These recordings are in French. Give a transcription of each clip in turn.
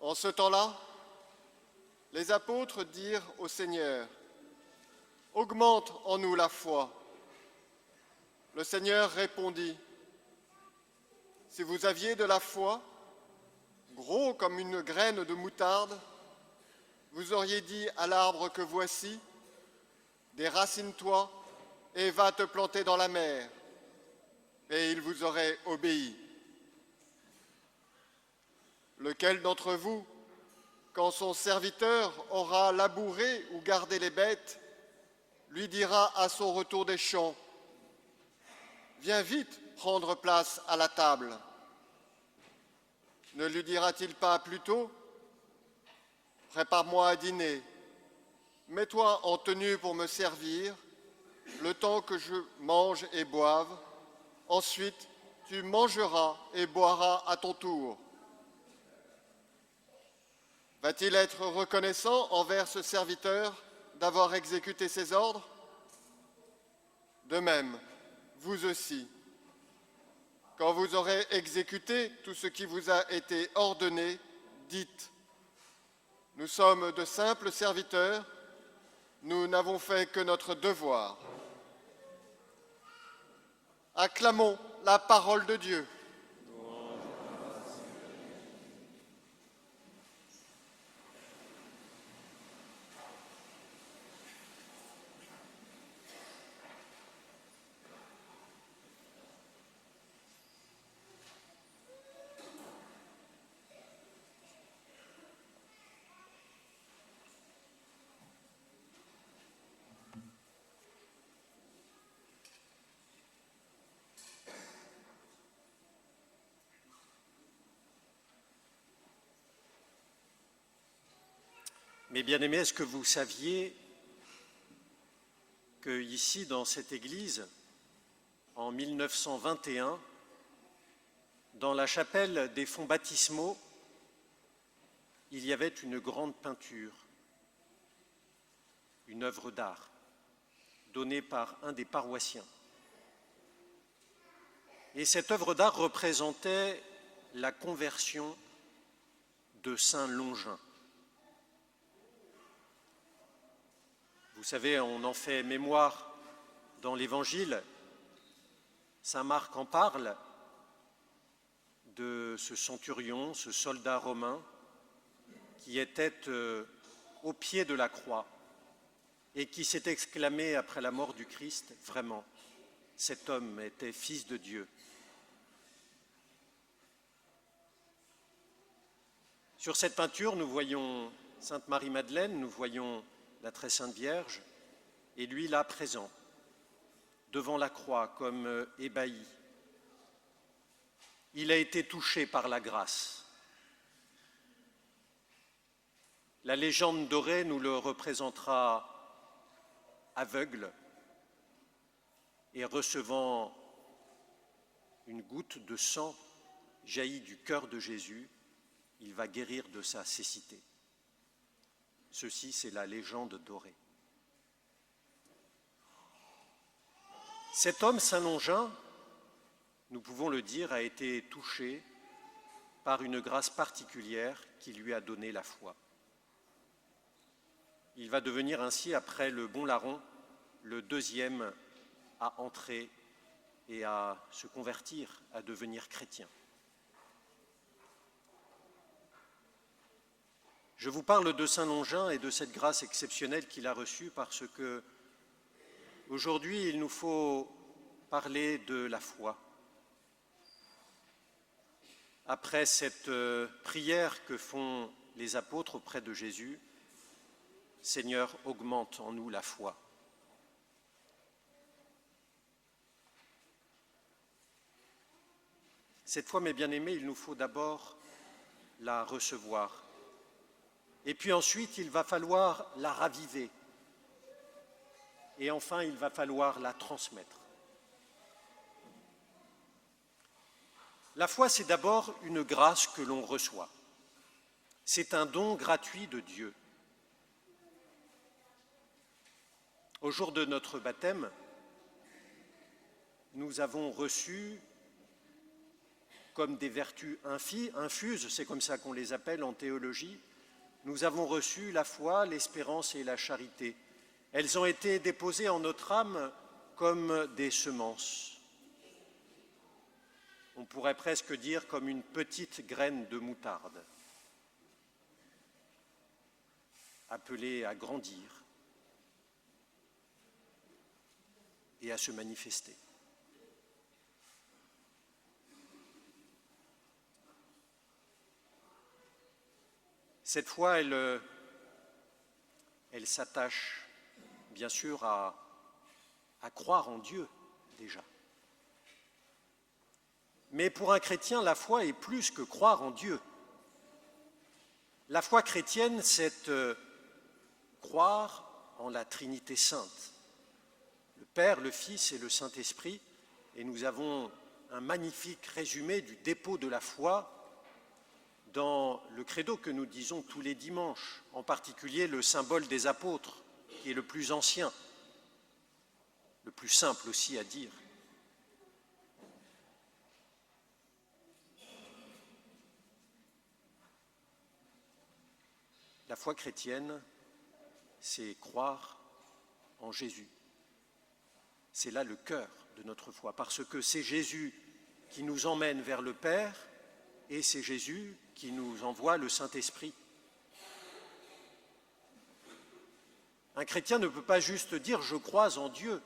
En ce temps-là, les apôtres dirent au Seigneur, « Augmente en nous la foi. » Le Seigneur répondit, « Si vous aviez de la foi, gros comme une graine de moutarde, vous auriez dit à l'arbre que voici, déracine-toi et va te planter dans la mer, et il vous aurait obéi. Lequel d'entre vous, quand son serviteur aura labouré ou gardé les bêtes, lui dira à son retour des champs, « Viens vite prendre place à la table ». Ne lui dira-t-il pas plutôt, « Prépare-moi à dîner, mets-toi en tenue pour me servir, le temps que je mange et boive, ensuite tu mangeras et boiras à ton tour ». Va-t-il être reconnaissant envers ce serviteur d'avoir exécuté ses ordres? De même, vous aussi, quand vous aurez exécuté tout ce qui vous a été ordonné, dites « Nous sommes de simples serviteurs, nous n'avons fait que notre devoir ». Acclamons la parole de Dieu. Mes bien-aimés, est-ce que vous saviez que ici, dans cette église, en 1921, dans la chapelle des fonts baptismaux, il y avait une grande peinture, une œuvre d'art, donnée par un des paroissiens. Et cette œuvre d'art représentait la conversion de Saint Longin. Vous savez, on en fait mémoire dans l'Évangile. Saint Marc en parle de ce centurion, ce soldat romain qui était au pied de la croix et qui s'est exclamé après la mort du Christ, vraiment, cet homme était fils de Dieu. Sur cette peinture, nous voyons Sainte Marie-Madeleine, nous voyons la très sainte Vierge, et lui là présent, devant la croix comme ébahi. Il a été touché par la grâce. La légende dorée nous le représentera aveugle et recevant une goutte de sang jaillie du cœur de Jésus, il va guérir de sa cécité. Ceci, c'est la légende dorée. Cet homme, Saint Longin, nous pouvons le dire, a été touché par une grâce particulière qui lui a donné la foi. Il va devenir ainsi, après le bon larron, le deuxième à entrer et à se convertir, à devenir chrétien. Je vous parle de Saint Longin et de cette grâce exceptionnelle qu'il a reçue parce que aujourd'hui, il nous faut parler de la foi. Après cette prière que font les apôtres auprès de Jésus, Seigneur, augmente en nous la foi. Cette foi, mes bien-aimés, il nous faut d'abord la recevoir. Et puis ensuite, il va falloir la raviver. Et enfin, il va falloir la transmettre. La foi, c'est d'abord une grâce que l'on reçoit. C'est un don gratuit de Dieu. Au jour de notre baptême, nous avons reçu comme des vertus infuses, c'est comme ça qu'on les appelle en théologie, nous avons reçu la foi, l'espérance et la charité. Elles ont été déposées en notre âme comme des semences. On pourrait presque dire comme une petite graine de moutarde, appelée à grandir et à se manifester. Cette foi, elle s'attache bien sûr à croire en Dieu déjà. Mais pour un chrétien, la foi est plus que croire en Dieu. La foi chrétienne, c'est croire en la Trinité sainte, le Père, le Fils et le Saint-Esprit. Et nous avons un magnifique résumé du dépôt de la foi dans le credo que nous disons tous les dimanches, en particulier le symbole des apôtres, qui est le plus ancien, le plus simple aussi à dire. La foi chrétienne, c'est croire en Jésus. C'est là le cœur de notre foi, parce que c'est Jésus qui nous emmène vers le Père et c'est Jésus qui nous envoie le Saint-Esprit. Un chrétien ne peut pas juste dire « je crois en Dieu ».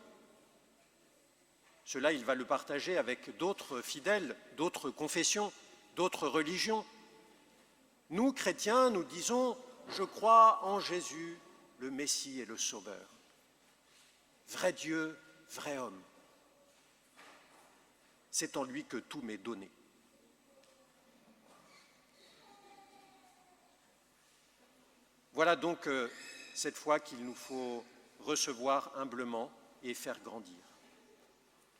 Cela, il va le partager avec d'autres fidèles, d'autres confessions, d'autres religions. Nous, chrétiens, nous disons « je crois en Jésus, le Messie et le Sauveur ». Vrai Dieu, vrai homme. C'est en lui que tout m'est donné. Voilà donc cette foi qu'il nous faut recevoir humblement et faire grandir.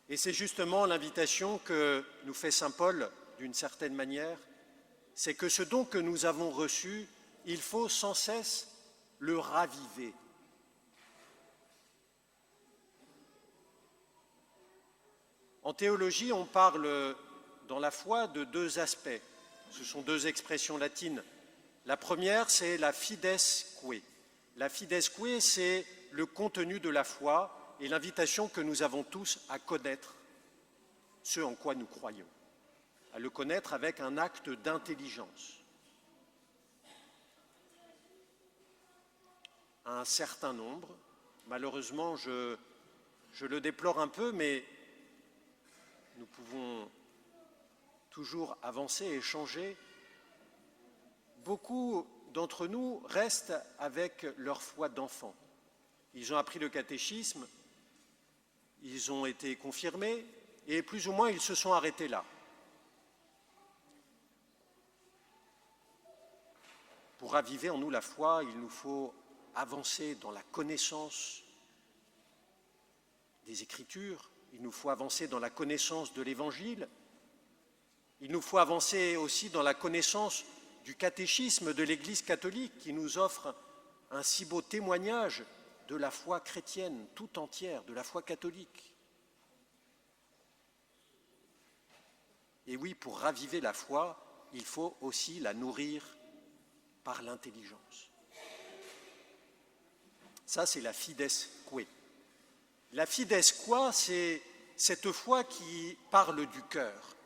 Et c'est justement l'invitation que nous fait saint Paul, d'une certaine manière, c'est que ce don que nous avons reçu, il faut sans cesse le raviver. En théologie, on parle dans la foi de deux aspects. Ce sont deux expressions latines. La première, c'est la fides que. La fides que, c'est le contenu de la foi et l'invitation que nous avons tous à connaître ce en quoi nous croyons, à le connaître avec un acte d'intelligence. Un certain nombre, malheureusement je le déplore un peu, mais nous pouvons toujours avancer et changer. Beaucoup d'entre nous restent avec leur foi d'enfant. Ils ont appris le catéchisme, ils ont été confirmés, et plus ou moins ils se sont arrêtés là. Pour raviver en nous la foi, il nous faut avancer dans la connaissance des Écritures, il nous faut avancer dans la connaissance de l'Évangile, il nous faut avancer aussi dans la connaissance du catéchisme de l'Église catholique qui nous offre un si beau témoignage de la foi chrétienne tout entière, de la foi catholique. Et oui, pour raviver la foi, il faut aussi la nourrir par l'intelligence. Ça, c'est la fides que. La fides que, c'est cette foi qui parle du cœur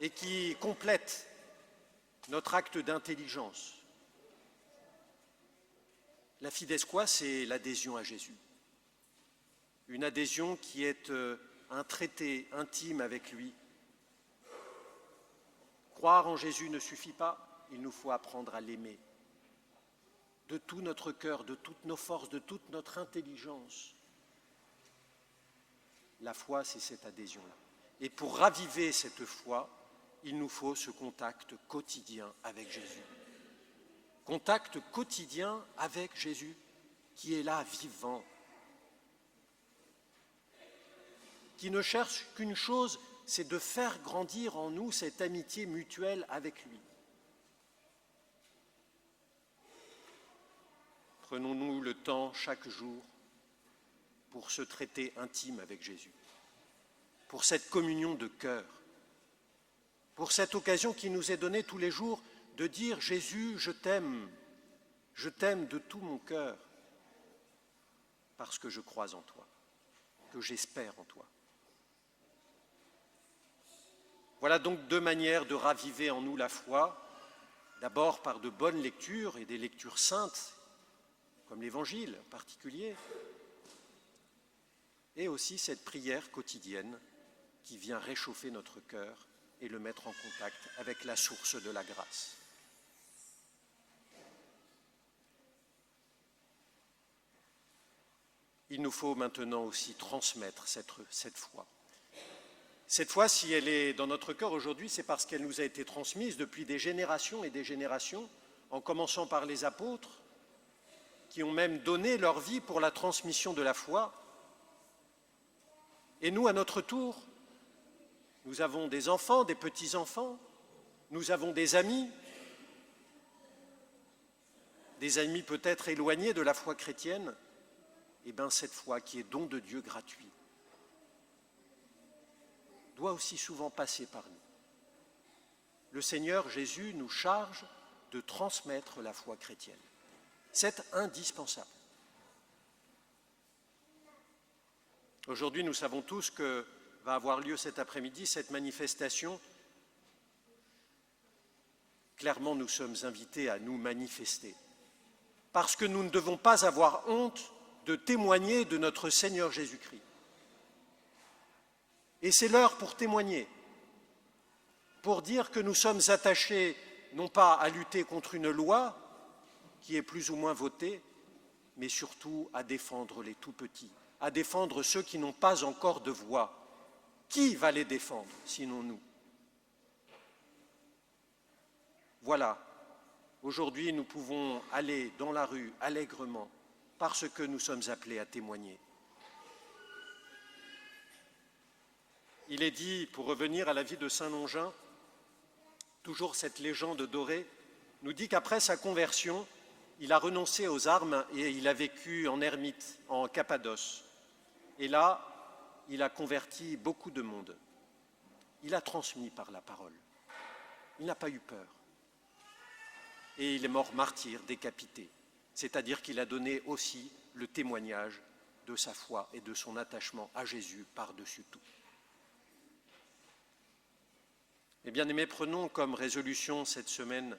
et qui complète notre acte d'intelligence. La fides que, c'est l'adhésion à Jésus. Une adhésion qui est un traité intime avec lui. Croire en Jésus ne suffit pas, il nous faut apprendre à l'aimer. De tout notre cœur, de toutes nos forces, de toute notre intelligence. La foi, c'est cette adhésion-là. Et pour raviver cette foi, il nous faut ce contact quotidien avec Jésus. Contact quotidien avec Jésus, qui est là, vivant, qui ne cherche qu'une chose, c'est de faire grandir en nous cette amitié mutuelle avec lui. Prenons-nous le temps chaque jour pour ce traité intime avec Jésus, pour cette communion de cœur. pour cette occasion qui nous est donnée tous les jours de dire « Jésus, je t'aime de tout mon cœur, parce que je crois en toi, que j'espère en toi ». Voilà donc deux manières de raviver en nous la foi, d'abord par de bonnes lectures et des lectures saintes, comme l'Évangile en particulier, et aussi cette prière quotidienne qui vient réchauffer notre cœur et le mettre en contact avec la source de la grâce. Il nous faut maintenant aussi transmettre cette foi. Cette foi, si elle est dans notre cœur aujourd'hui, c'est parce qu'elle nous a été transmise depuis des générations et des générations, en commençant par les apôtres, qui ont même donné leur vie pour la transmission de la foi. Et nous, à notre tour, nous avons des enfants, des petits-enfants, nous avons des amis peut-être éloignés de la foi chrétienne. Et bien cette foi qui est don de Dieu gratuit doit aussi souvent passer par nous. Le Seigneur Jésus nous charge de transmettre la foi chrétienne. C'est indispensable. Aujourd'hui, nous savons tous que va avoir lieu cet après-midi cette manifestation. Clairement, nous sommes invités à nous manifester, parce que nous ne devons pas avoir honte de témoigner de notre Seigneur Jésus-Christ. Et c'est l'heure pour témoigner, pour dire que nous sommes attachés non pas à lutter contre une loi qui est plus ou moins votée, mais surtout à défendre les tout-petits, à défendre ceux qui n'ont pas encore de voix. Qui va les défendre, sinon nous? Voilà, aujourd'hui nous pouvons aller dans la rue allègrement parce que nous sommes appelés à témoigner. Il est dit, pour revenir à la vie de Saint Longin, toujours cette légende dorée, nous dit qu'après sa conversion, il a renoncé aux armes et il a vécu en ermite, en Cappadoce. Et là, il a converti beaucoup de monde. Il a transmis par la parole. Il n'a pas eu peur. Et il est mort martyr, décapité. C'est-à-dire qu'il a donné aussi le témoignage de sa foi et de son attachement à Jésus par-dessus tout. Eh bien, aimés, prenons comme résolution cette semaine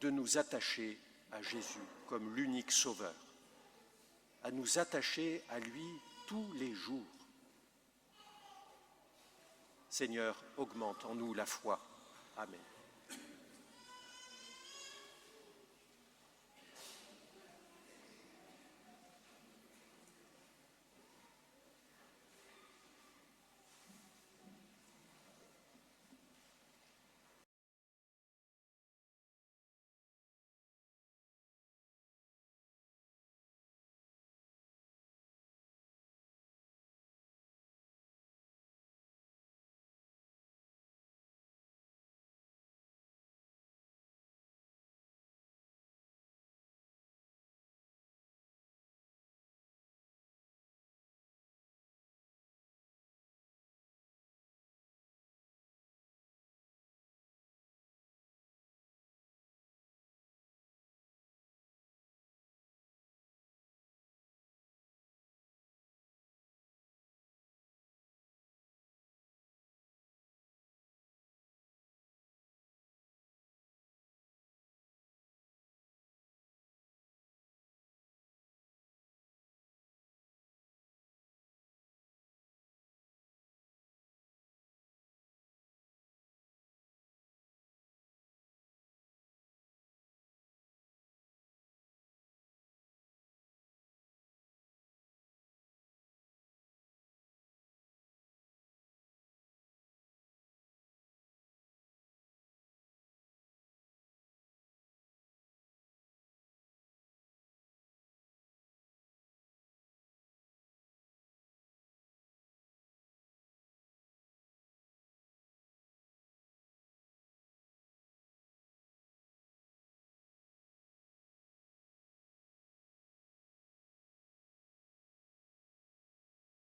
de nous attacher à Jésus comme l'unique sauveur, à nous attacher à lui tous les jours. Seigneur, augmente en nous la foi. Amen.